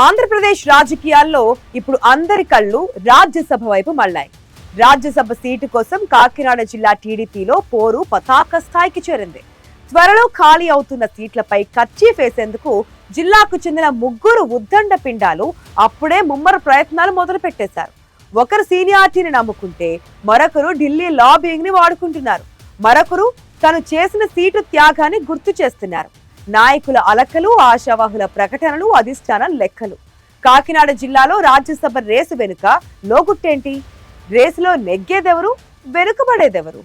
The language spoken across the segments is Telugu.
ఆంధ్రప్రదేశ్ రాజకీయాల్లో ఇప్పుడు అందరి కళ్ళు రాజ్యసభ వైపు మళ్లాయి. రాజ్యసభ సీటు కోసం కాకినాడ జిల్లా టీడీపీలో పోరు పతాక స్థాయికి చేరింది. త్వరలో ఖాళీ అవుతున్న సీట్లపై కర్చీఫ్ వేసేందుకు జిల్లాకు చెందిన ముగ్గురు ఉద్దండ పిండాలు అప్పుడే ముమ్మర ప్రయత్నాలు మొదలు పెట్టేశారు. ఒకరు సీనియారిటీని నమ్ముకుంటే మరొకరు ఢిల్లీ లాబింగ్ ని వాడుకుంటున్నారు. మరొకరు తను చేసిన సీటు త్యాగాన్ని గుర్తు చేస్తున్నారు. నాయకుల అలకలు, ఆశావాహుల ప్రకటనలు, అధిష్టానం లెక్కలు. కాకినాడ జిల్లాలో రాజ్యసభ రేసు వెనుక లోగుట్టేంటి? రేసులో నెగ్గేదెవరు, వెనుకబడేదెవరు?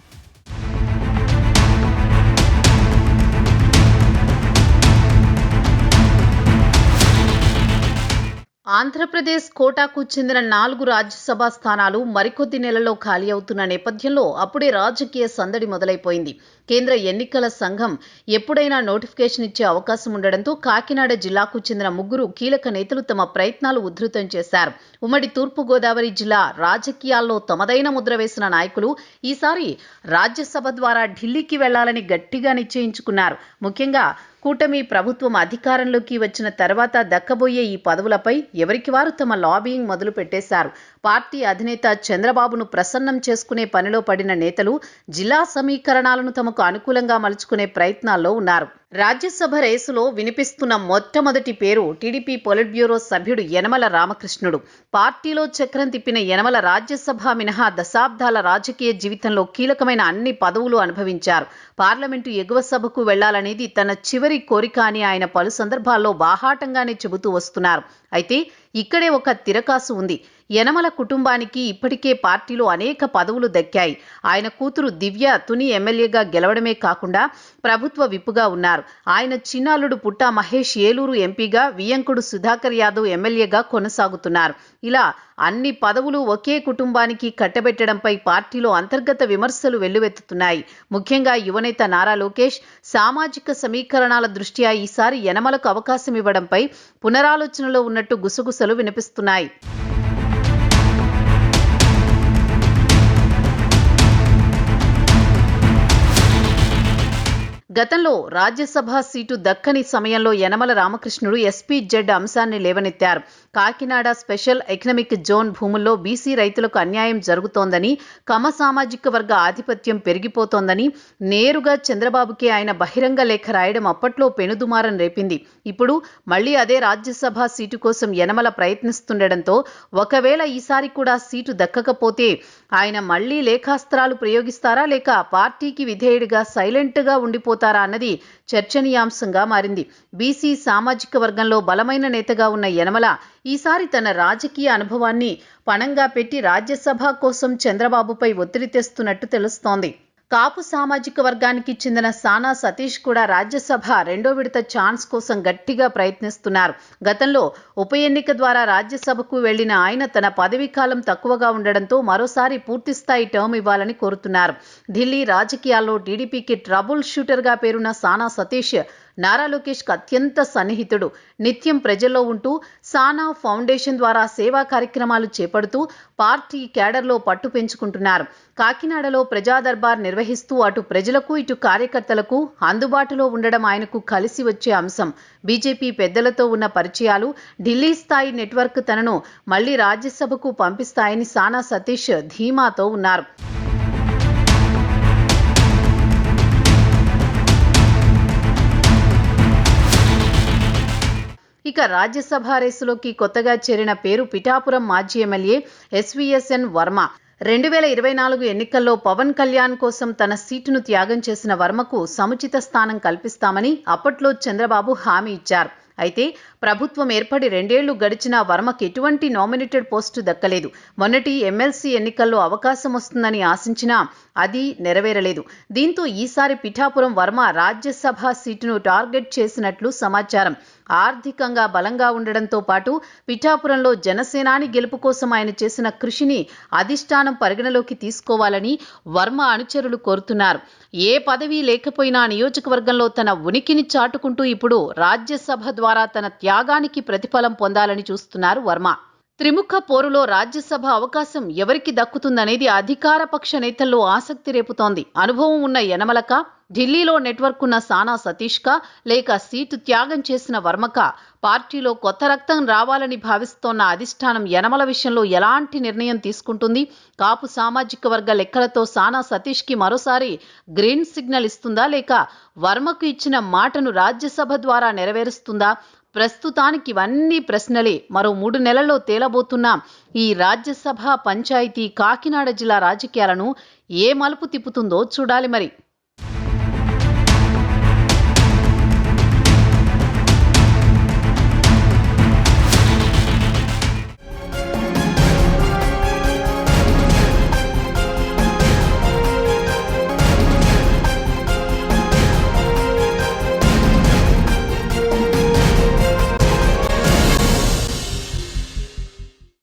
ఆంధ్రప్రదేశ్ కోటాకు చెందిన 4 రాజ్యసభ స్థానాలు మరికొద్ది నెలల్లో ఖాళీ అవుతున్న నేపథ్యంలో అప్పుడే రాజకీయ సందడి మొదలైపోయింది. కేంద్ర ఎన్నికల సంఘం ఎప్పుడైనా నోటిఫికేషన్ ఇచ్చే అవకాశం ఉండడంతో కాకినాడ జిల్లాకు చెందిన ముగ్గురు కీలక నేతలు తమ ప్రయత్నాలు ఉధృతం చేశారు. ఉమ్మడి తూర్పుగోదావరి జిల్లా రాజకీయాల్లో తమదైన ముద్ర వేసిన నాయకులు ఈసారి రాజ్యసభ ద్వారా ఢిల్లీకి వెళ్లాలని గట్టిగా నిశ్చయించుకున్నారు. ముఖ్యంగా కూటమి ప్రభుత్వం అధికారంలోకి వచ్చిన తర్వాత దక్కబోయే ఈ పదవులపై ఎవరికి వారు తమ లాబియింగ్ మొదలు పెట్టేశారు. పార్టీ అధినేత చంద్రబాబును ప్రసన్నం చేసుకునే పనిలో పడిన నేతలు జిల్లా సమీకరణాలను తమకు అనుకూలంగా మలుచుకునే ప్రయత్నాల్లో ఉన్నారు. రాజ్యసభ రేసులో వినిపిస్తున్న మొట్టమొదటి పేరు టీడీపీ పొలిట్ బ్యూరో సభ్యుడు యనమల రామకృష్ణుడు. పార్టీలో చక్రం తిప్పిన యనమల రాజ్యసభ మినహా దశాబ్దాల రాజకీయ జీవితంలో కీలకమైన అన్ని పదవులు అనుభవించారు. పార్లమెంటు ఎగువ సభకు వెళ్లాలనేది తన చివరి కోరిక అని ఆయన పలు సందర్భాల్లో బాహాటంగానే చెబుతూ వస్తున్నారు. అయితే ఇక్కడే ఒక తిరకాసు ఉంది. యనమల కుటుంబానికి ఇప్పటికే పార్టీలో అనేక పదవులు దక్కాయి. ఆయన కూతురు దివ్య తుని ఎమ్మెల్యేగా గెలవడమే కాకుండా ప్రభుత్వ విప్పుగా ఉన్నారు. ఆయన చిన్నాలుడు పుట్టా మహేష్ ఏలూరు ఎంపీగా, వియంకుడు సుధాకర్ యాదవ్ ఎమ్మెల్యేగా కొనసాగుతున్నారు. ఇలా అన్ని పదవులు ఒకే కుటుంబానికి కట్టబెట్టడంపై పార్టీలో అంతర్గత విమర్శలు వెల్లువెత్తుతున్నాయి. ముఖ్యంగా యువనేత నారా లోకేష్ సామాజిక సమీకరణాల దృష్ట్యా ఈసారి యనమలకు అవకాశం ఇవ్వడంపై పునరాలోచనలో ఉన్నట్టు గుసగుసలు వినిపిస్తున్నాయి. గతంలో రాజ్యసభ సీటు దక్కని సమయంలో యనమల రామకృష్ణుడు ఎస్పీ-జెడ్ అంశాన్ని లేవనెత్తారు. కాకినాడ స్పెషల్ ఎకనామిక్ జోన్ భూముల్లో బీసీ రైతులకు అన్యాయం జరుగుతోందని, కమ సామాజిక వర్గ ఆధిపత్యం పెరిగిపోతోందని నేరుగా చంద్రబాబుకే ఆయన బహిరంగ లేఖ రాయడం అప్పట్లో పెనుదుమారం రేపింది. ఇప్పుడు మళ్లీ అదే రాజ్యసభ సీటు కోసం యనమల ప్రయత్నిస్తుండటంతో ఒకవేళ ఈసారి కూడా సీటు దక్కకపోతే ఆయన మళ్లీ లేఖాస్త్రాలు ప్రయోగిస్తారా, లేక పార్టీకి విధేయుడిగా సైలెంట్గా ఉండిపోతారా అన్నది చర్చనీయాంశంగా మారింది. బీసీ సామాజిక వర్గంలో బలమైన నేతగా ఉన్న యనమల ఈసారి తన రాజకీయ అనుభవాన్ని పణంగా పెట్టి రాజ్యసభ కోసం చంద్రబాబుపై ఒత్తిడి తెస్తున్నట్టు తెలుస్తోంది. కాపు సామాజిక వర్గానికి చెందిన సానా సతీష్ కూడా రాజ్యసభ రెండో విడత ఛాన్స్ కోసం గట్టిగా ప్రయత్నిస్తున్నారు. గతంలో ఉప ఎన్నిక ద్వారా రాజ్యసభకు వెళ్లిన ఆయన తన పదవీ కాలం తక్కువగా ఉండడంతో మరోసారి పూర్తిస్థాయి టర్మ్ ఇవ్వాలని కోరుతున్నారు. ఢిల్లీ రాజకీయాల్లో టీడీపీకి ట్రబుల్ షూటర్గా పేరున్న సానా సతీష్ నారా లోకేష్కి అత్యంత సన్నిహితుడు. నిత్యం ప్రజల్లో ఉంటూ సానా ఫౌండేషన్ ద్వారా సేవా కార్యక్రమాలు చేపడుతూ పార్టీ క్యాడర్లో పట్టు పెంచుకుంటున్నారు. కాకినాడలో ప్రజా దర్బార్ నిర్వహిస్తూ అటు ప్రజలకు ఇటు కార్యకర్తలకు అందుబాటులో ఉండడం ఆయనకు కలిసి వచ్చే అంశం. బీజేపీ పెద్దలతో ఉన్న పరిచయాలు, ఢిల్లీ స్థాయి నెట్వర్క్ తనను మళ్లీ రాజ్యసభకు పంపిస్తాయని సానా సతీష్ ధీమాతో ఉన్నారు. ఇక రాజ్యసభ రేసులోకి కొత్తగా చేరిన పేరు పిఠాపురం మాజీ ఎమ్మెల్యే ఎస్వీఎస్ఎన్ వర్మ. 2024 ఎన్నికల్లో పవన్ కళ్యాణ్ కోసం తన సీటును త్యాగం చేసిన వర్మకు సముచిత స్థానం కల్పిస్తామని అప్పట్లో చంద్రబాబు హామీ ఇచ్చారు. అయితే ప్రభుత్వం ఏర్పడి 2 ఏళ్లు గడిచినా వర్మకు ఎటువంటి నామినేటెడ్ పోస్టు దక్కలేదు. మొన్నటి ఎమ్మెల్సీ ఎన్నికల్లో అవకాశం వస్తుందని ఆశించినా అది నెరవేరలేదు. దీంతో ఈసారి పిఠాపురం వర్మ రాజ్యసభ సీటును టార్గెట్ చేసినట్లు సమాచారం. ఆర్థికంగా బలంగా ఉండడంతో పాటు పిఠాపురంలో జనసేనాని గెలుపు కోసం ఆయన చేసిన కృషిని అధిష్టానం పరిగణలోకి తీసుకోవాలని వర్మ అనుచరులు కోరుతున్నారు. ఏ పదవి లేకపోయినా నియోజకవర్గంలో తన ఉనికిని చాటుకుంటూ ఇప్పుడు రాజ్యసభ ద్వారా తన త్యాగానికి ప్రతిఫలం పొందాలని చూస్తున్నారు వర్మ. త్రిముఖ పోరులో రాజ్యసభ అవకాశం ఎవరికి దక్కుతుందనేది అధికార పక్ష నేతల్లో ఆసక్తి రేపుతోంది. అనుభవం ఉన్న యనమలక, ఢిల్లీలో నెట్వర్క్ ఉన్న సానా సతీష్క, లేక సీటు త్యాగం చేసిన వర్మక? పార్టీలో కొత్త రక్తం రావాలని భావిస్తోన్న అధిష్టానం యనమల విషయంలో ఎలాంటి నిర్ణయం తీసుకుంటుంది? కాపు సామాజిక వర్గ లెక్కలతో సానా సతీష్కి మరోసారి గ్రీన్ సిగ్నల్ ఇస్తుందా, లేక వర్మకు ఇచ్చిన మాటను రాజ్యసభ ద్వారా నెరవేరుస్తుందా? ప్రస్తుతానికి ఇవన్నీ ప్రశ్నలే. మరో 3 నెలల్లో తేలబోతున్న ఈ రాజ్యసభ పంచాయతీ కాకినాడ జిల్లా రాజకీయాలను ఏ మలుపు తిప్పుతుందో చూడాలి మరి.